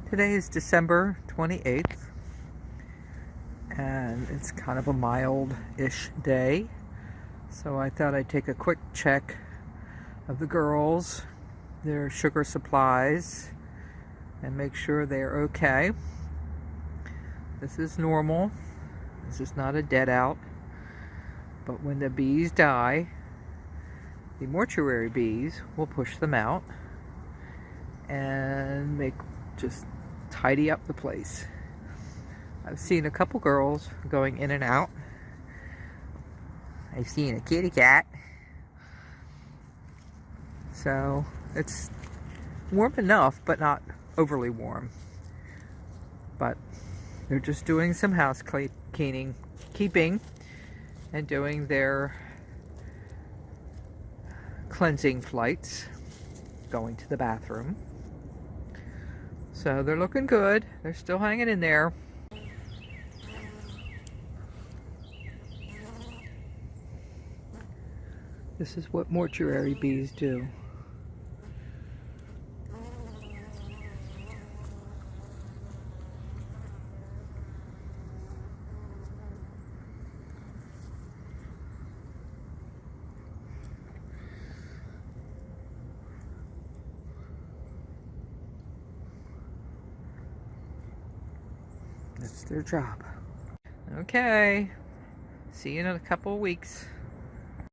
Today is December 28th, and it's kind of a mild-ish day, so I thought I'd take a quick check of the girls, their sugar supplies, and make sure they're okay. This is normal. This is not a dead out, but when the bees die, the mortuary bees will push them out and just tidy up the place. I've seen a couple girls going in and out. I've seen a kitty cat. So it's warm enough, but not overly warm. But they're just doing some house keeping and doing their cleansing flights, going to the bathroom. So they're looking good. They're still hanging in there. This is what mortuary bees do. That's their job. Okay. See you in a couple of weeks.